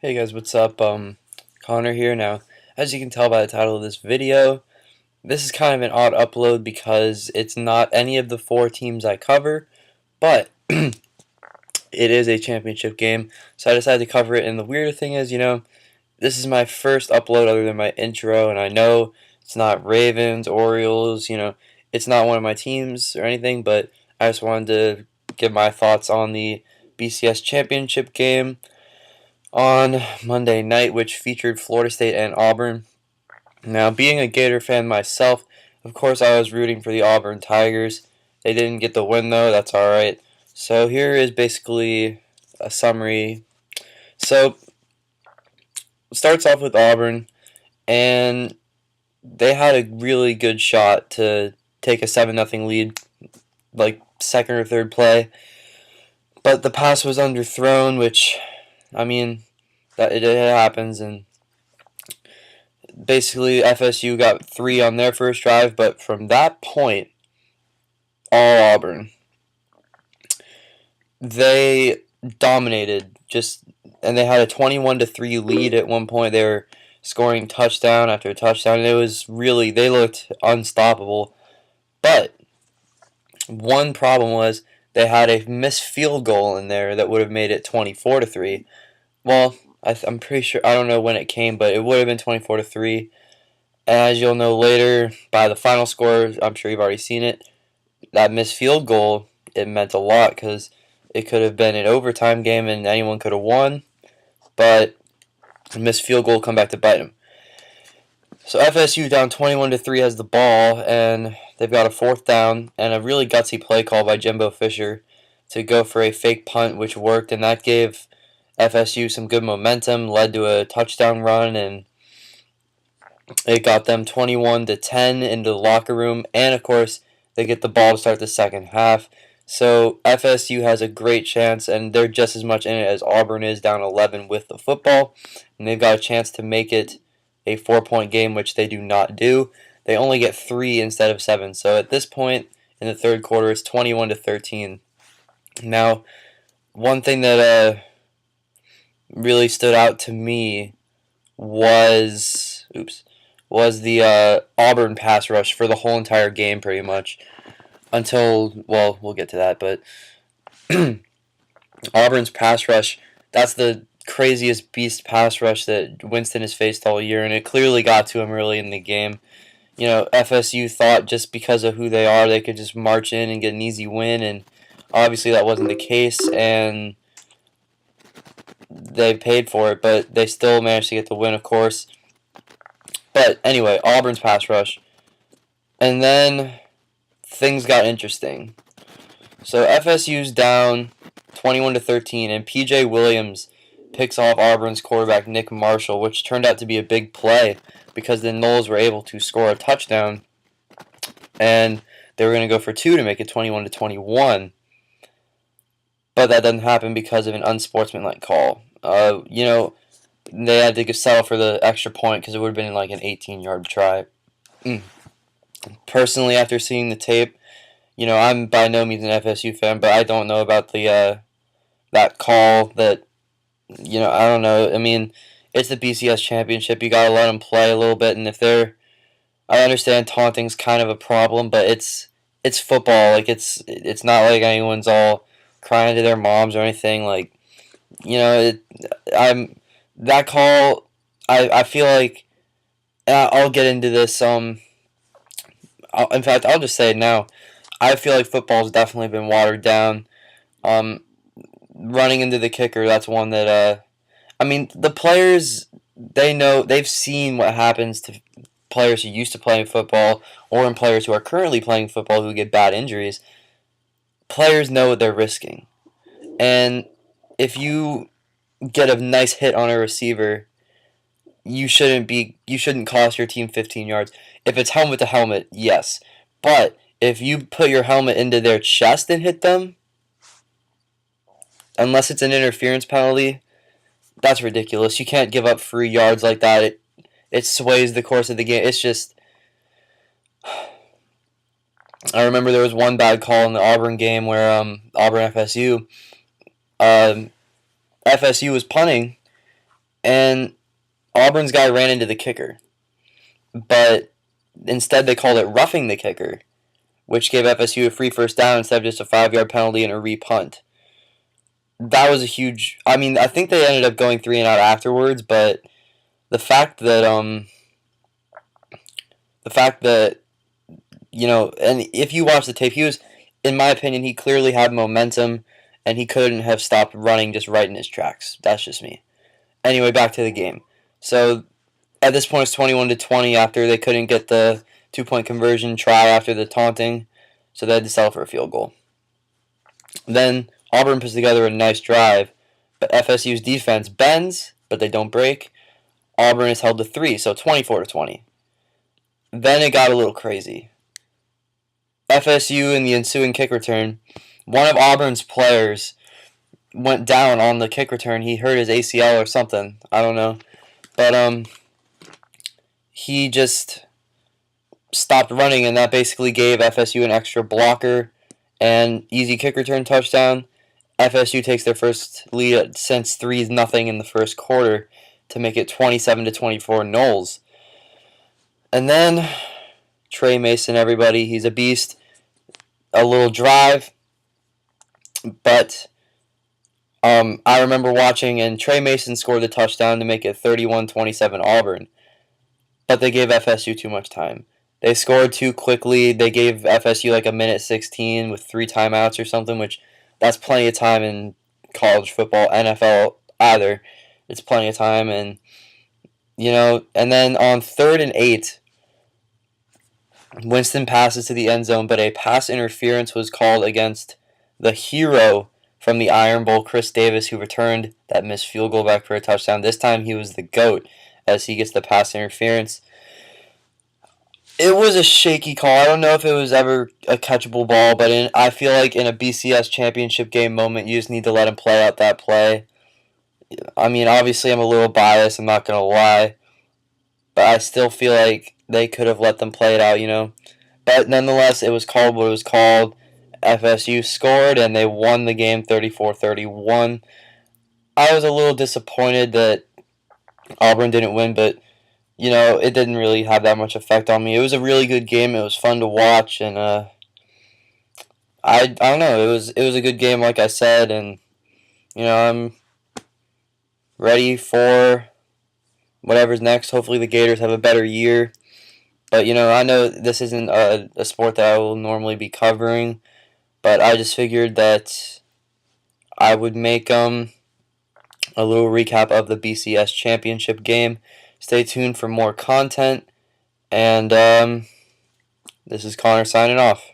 Hey guys, what's up? Connor here. Now, as you can tell by the title of this video, this is kind of an odd upload because it's not any of the four teams I cover, but it is a championship game, so I decided to cover it. And the weirder thing is, this is my first upload other than my intro, and I know it's not Ravens, Orioles, it's not one of my teams or anything, but I just wanted to give my thoughts on the BCS Championship game on Monday night, which featured Florida State and Auburn. Now, being a Gator fan myself, of course I was rooting for the Auburn Tigers. They didn't get the win though, that's alright. So here is basically a summary. So, it starts off with Auburn, and they had a really good shot to take a 7-0 lead, like second or third play. But the pass was underthrown, which, I mean, that it happens, and basically FSU got 3 on their first drive, but from that point, all Auburn. They dominated, and they had a 21-3 lead at one point. They were scoring touchdown after touchdown, and it was really, they looked unstoppable. But one problem was they had a missed field goal in there that would have made it 24-3. Well, I'm pretty sure, I don't know when it came, but it would have been 24-3. As you'll know later by the final score, I'm sure you've already seen it, that missed field goal, it meant a lot because it could have been an overtime game and anyone could have won, but the missed field goal come back to bite them. So FSU down 21-3 has the ball, and they've got a fourth down and a really gutsy play call by Jimbo Fisher to go for a fake punt, which worked, and that gave FSU some good momentum, led to a touchdown run, and it got them 21-10 into the locker room, and of course they get the ball to start the second half. So FSU has a great chance, and they're just as much in it as Auburn is, down 11 with the football, and they've got a chance to make it a 4-point game, which they do not do. They only get 3 instead of 7. So at this point in the third quarter, it's 21-13. Now, one thing that really stood out to me was the Auburn pass rush for the whole entire game, pretty much. Until, well, we'll get to that, but Auburn's pass rush, that's the craziest beast pass rush that Winston has faced all year, and it clearly got to him early in the game. FSU thought just because of who they are, they could just march in and get an easy win, and obviously that wasn't the case, and they paid for it, but they still managed to get the win, of course. But anyway, Auburn's pass rush. And then things got interesting. So FSU's down 21-13, and PJ Williams picks off Auburn's quarterback Nick Marshall, which turned out to be a big play because the Noles were able to score a touchdown, and they were going to go for 2 to make it 21-21. But that doesn't happen because of an unsportsmanlike call. They had to settle for the extra point because it would have been like an 18-yard try. Personally, after seeing the tape, I'm by no means an FSU fan, but I don't know about the that call. That I don't know. I mean, it's the BCS Championship. You gotta let them play a little bit, and I understand taunting's kind of a problem, but it's football. Like it's not like anyone's all crying to their moms or anything. Like that call. I feel like I'll get into this. In fact, I'll just say it now. I feel like football's definitely been watered down. Running into the kicker, that's one that, the players, they've seen what happens to players who used to play football, or in players who are currently playing football who get bad injuries. Players know what they're risking. And if you get a nice hit on a receiver, you shouldn't cost your team 15 yards. If it's helmet to helmet, yes. But if you put your helmet into their chest and hit them, unless it's an interference penalty, that's ridiculous. You can't give up free yards like that. It sways the course of the game. It's just, I remember there was one bad call in the Auburn game where Auburn FSU, FSU was punting, and Auburn's guy ran into the kicker, but instead they called it roughing the kicker, which gave FSU a free first down instead of just a 5-yard penalty and a repunt. That was a huge. I mean, I think they ended up going 3-and-out afterwards, but the fact that and if you watch the tape, he was, in my opinion, he clearly had momentum, and he couldn't have stopped running just right in his tracks. That's just me. Anyway, back to the game. So at this point, it's 21-20 after they couldn't get the 2-point conversion try after the taunting, so they had to settle for a field goal. Then Auburn puts together a nice drive, but FSU's defense bends, but they don't break. Auburn is held to 3, so 24-20. Then it got a little crazy. FSU in the ensuing kick return, one of Auburn's players went down on the kick return. He hurt his ACL or something. I don't know. But he just stopped running, and that basically gave FSU an extra blocker and easy kick return touchdown. FSU takes their first lead since 3-0 in the first quarter to make it 27-24 Noles. And then Trey Mason, everybody, he's a beast. A little drive, but I remember watching, and Trey Mason scored the touchdown to make it 31-27 Auburn, but they gave FSU too much time. They scored too quickly. They gave FSU like a minute 16 with 3 timeouts or something, which that's plenty of time in college football, NFL either. It's plenty of time, and and then on 3rd and 8, Winston passes to the end zone, but a pass interference was called against the hero from the Iron Bowl, Chris Davis, who returned that missed field goal back for a touchdown. This time he was the GOAT as he gets the pass interference. It was a shaky call. I don't know if it was ever a catchable ball, but I feel like in a BCS Championship game moment, you just need to let him play out that play. I mean, obviously I'm a little biased, I'm not going to lie, but I still feel like they could have let them play it out, But nonetheless, it was called what it was called. FSU scored, and they won the game 34-31. I was a little disappointed that Auburn didn't win, but, it didn't really have that much effect on me. It was a really good game. It was fun to watch, and I don't know. It was a good game, like I said, and, I'm ready for whatever's next. Hopefully the Gators have a better year. But, I know this isn't a sport that I will normally be covering, but I just figured that I would make a little recap of the BCS Championship game. Stay tuned for more content, and this is Connor signing off.